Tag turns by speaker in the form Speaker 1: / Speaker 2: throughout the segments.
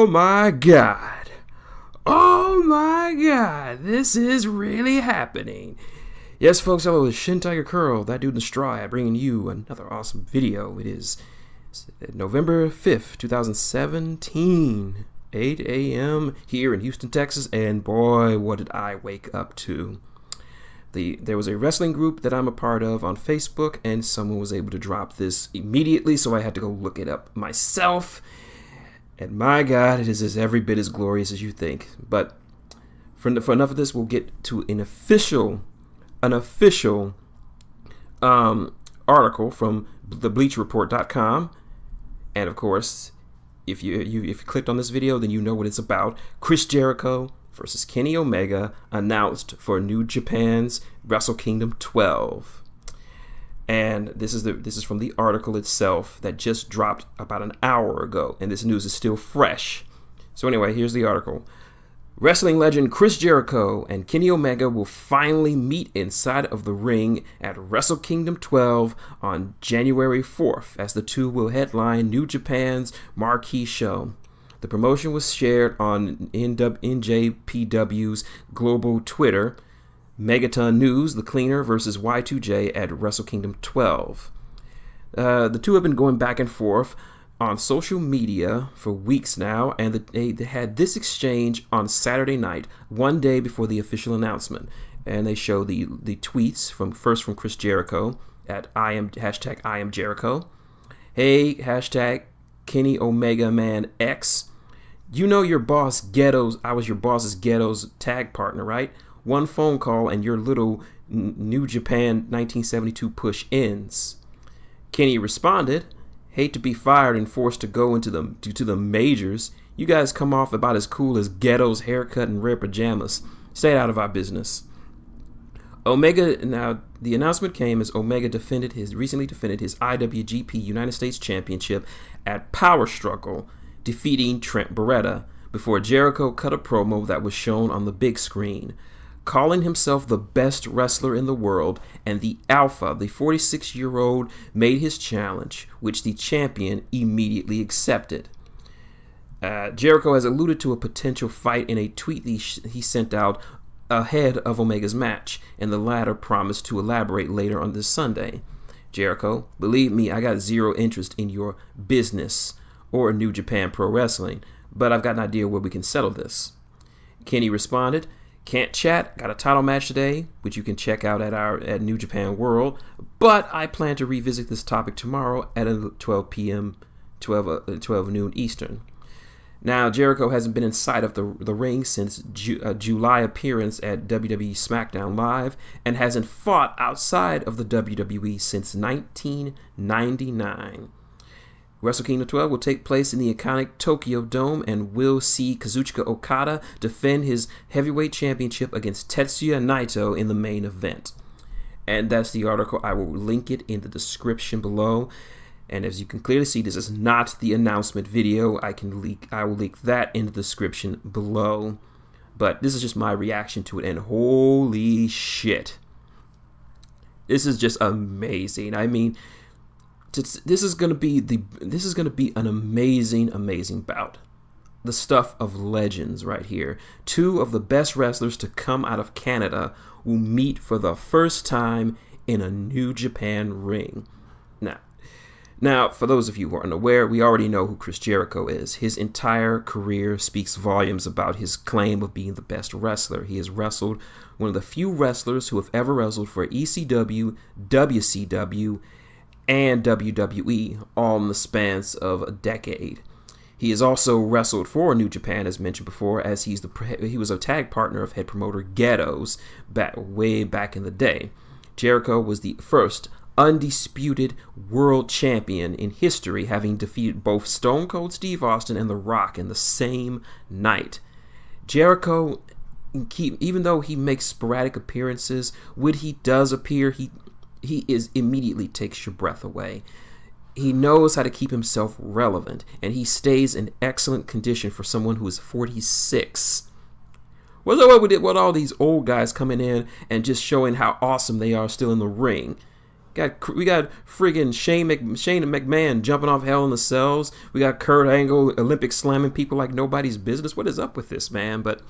Speaker 1: my God. Oh my God. This is really happening. Yes, folks, hello, it's Shin Tiger Curl, that dude in the straw hat, bringing you another awesome video. It is November 5th, 2017, 8 a.m. here in Houston, Texas, and boy, what did I wake up to. There was a wrestling group that I'm a part of on Facebook, and someone was able to drop this immediately, so I had to go look it up myself. And my God, it is as every bit as glorious as you think. But for enough of this, we'll get to an official article from thebleachreport.com. And of course, if you clicked on this video, then you know what it's about. Chris Jericho versus Kenny Omega announced for New Japan's Wrestle Kingdom 12. And this is from the article itself that just dropped about an hour ago, and this news is still fresh. So anyway, here's the article. Wrestling legend Chris Jericho and Kenny Omega will finally meet inside of the ring at Wrestle Kingdom 12 on January 4th, as the two will headline New Japan's marquee show. The promotion was shared on NJPW's global Twitter. Megaton News, The Cleaner versus Y2J at Wrestle Kingdom 12. The two have been going back and forth on social media for weeks now, and they had this exchange on Saturday night, one day before the official announcement. And they show the tweets from Chris Jericho at I am Jericho. Hey, hashtag Kenny Omega Man X. You know your boss Ghetto's, I was your boss's Ghetto's tag partner, right? One phone call and your little New Japan 1972 push ends. Kenny responded, hate to be fired and forced to go to the majors. You guys come off about as cool as Ghetto's haircut and rare pajamas. Stay out of our business. Omega, now the announcement came as Omega recently defended his IWGP United States Championship at Power Struggle, defeating Trent Beretta, before Jericho cut a promo that was shown on the big screen. Calling himself the best wrestler in the world, and the Alpha, the 46-year-old, made his challenge, which the champion immediately accepted. Jericho has alluded to a potential fight in a tweet he sent out ahead of Omega's match, and the latter promised to elaborate later on this Sunday. Jericho, believe me, I got zero interest in your business or New Japan Pro Wrestling, but I've got an idea where we can settle this. Kenny responded, can't chat, got a title match today, which you can check out at New Japan World, but I plan to revisit this topic tomorrow at 12 p.m., 12 noon Eastern. Now, Jericho hasn't been in sight of the ring since July appearance at WWE SmackDown Live, and hasn't fought outside of the WWE since 1999. Wrestle Kingdom 12 will take place in the iconic Tokyo Dome, and will see Kazuchika Okada defend his heavyweight championship against Tetsuya Naito in the main event. And that's the article. I will link it in the description below. And as you can clearly see, this is not the announcement video. I will link that in the description below. But this is just my reaction to it, and holy shit. This is just amazing. I mean, this is going to be an amazing bout. The stuff of legends right here. Two of the best wrestlers to come out of Canada will meet for the first time in a New Japan ring. Now, for those of you who are unaware, we already know who Chris Jericho is. His entire career speaks volumes about his claim of being the best wrestler. He has wrestled one of the few wrestlers who have ever wrestled for ECW, WCW, and WWE, all in the spans of a decade. He has also wrestled for New Japan, as mentioned before, as he was a tag partner of head promoter Ghetto's way back in the day. Jericho was the first undisputed world champion in history, having defeated both Stone Cold Steve Austin and The Rock in the same night. Jericho, even though he makes sporadic appearances, when he does appear, he immediately takes your breath away. He knows how to keep himself relevant, and he stays in excellent condition for someone who is 46. What's up with all these old guys coming in and just showing how awesome they are still in the ring? We got friggin' Shane McMahon jumping off Hell in the Cells. We got Kurt Angle Olympic slamming people like nobody's business. What is up with this, man? But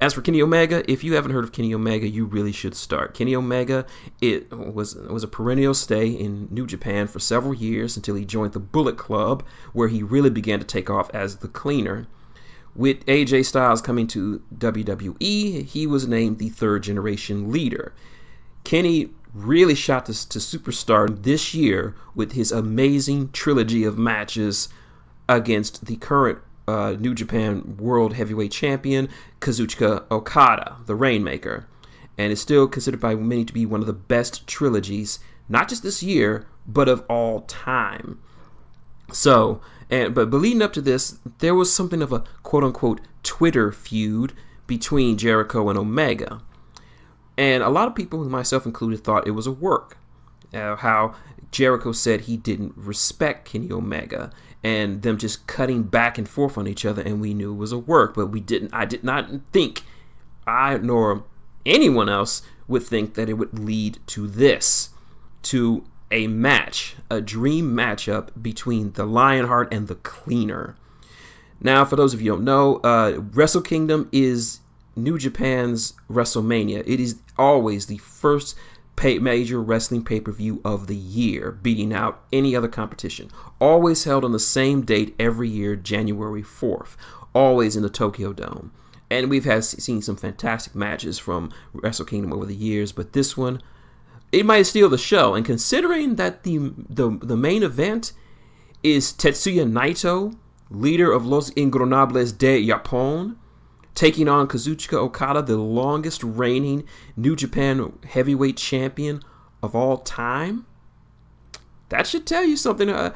Speaker 1: as for Kenny Omega, if you haven't heard of Kenny Omega, you really should start. Kenny Omega, it was a perennial stay in New Japan for several years until he joined the Bullet Club, where he really began to take off as the cleaner. With AJ Styles coming to WWE, he was named the third generation leader. Kenny really shot to superstar this year with his amazing trilogy of matches against the current New Japan World Heavyweight Champion, Kazuchika Okada, the Rainmaker, and is still considered by many to be one of the best trilogies, not just this year, but of all time. So, but leading up to this, there was something of a quote-unquote Twitter feud between Jericho and Omega. And a lot of people, myself included, thought it was a work. How Jericho said he didn't respect Kenny Omega, and them just cutting back and forth on each other, and we knew it was a work, but I did not think, I nor anyone else would think that it would lead to this, to a match, a dream matchup between the Lionheart and the Cleaner. Now, for those of you who don't know, Wrestle Kingdom is New Japan's WrestleMania. It is always the first major wrestling pay-per-view of the year, beating out any other competition. Always held on the same date every year, January 4th. Always in the Tokyo Dome. And we've seen some fantastic matches from Wrestle Kingdom over the years, but this one, it might steal the show. And considering that the main event is Tetsuya Naito, leader of Los Ingobernables de Japón, taking on Kazuchika Okada, the longest reigning New Japan heavyweight champion of all time. That should tell you something, how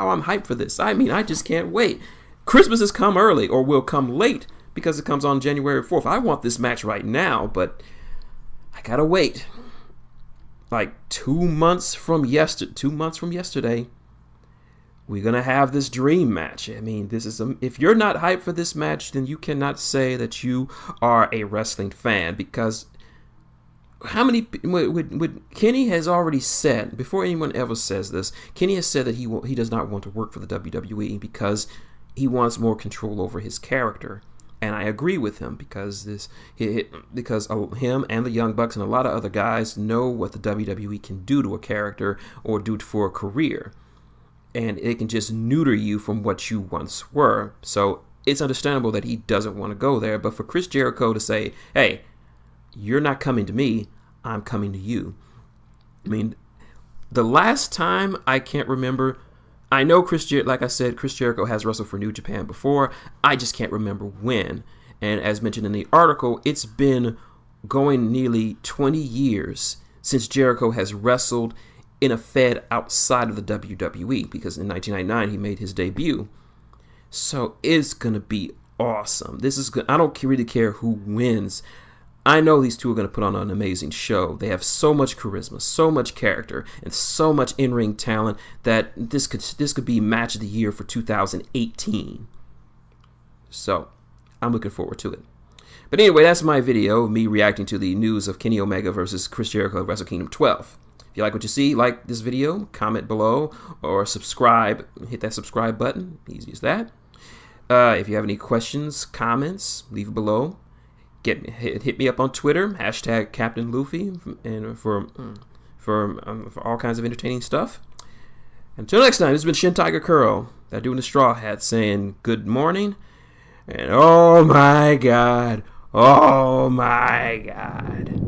Speaker 1: I'm hyped for this. I mean, I just can't wait. Christmas has come early, or will come late, because it comes on January 4th. I want this match right now, but I gotta wait. Like 2 months from yesterday, we're going to have this dream match. I mean, if you're not hyped for this match, then you cannot say that you are a wrestling fan, because how many, Kenny has already said, before anyone ever says this, Kenny has said that he does not want to work for the WWE because he wants more control over his character. And I agree with him, because him and the Young Bucks and a lot of other guys know what the WWE can do to a character or do for a career. And it can just neuter you from what you once were. So it's understandable that he doesn't want to go there. But for Chris Jericho to say, hey, you're not coming to me, I'm coming to you. I mean, the last time, I can't remember. I know like I said, Chris Jericho has wrestled for New Japan before. I just can't remember when. And as mentioned in the article, it's been going nearly 20 years since Jericho has wrestled in a fed outside of the WWE, because in 1999 he made his debut. So it's gonna be awesome. This is good. I don't really care who wins. I know these two are gonna put on an amazing show. They have so much charisma, so much character, and so much in-ring talent that this could be match of the year for 2018. So I'm looking forward to it. But anyway, that's my video of me reacting to the news of Kenny Omega versus Chris Jericho at Wrestle Kingdom 12. If you like what you see, like this video, comment below, or subscribe. Hit that subscribe button. Easy as that. If you have any questions, comments, leave it below. Hit me up on Twitter, hashtag Captain Luffy, and for all kinds of entertaining stuff. Until next time, this has been Shin Tiger Curl, that dude in the straw hat, saying good morning, and oh my God, oh my God.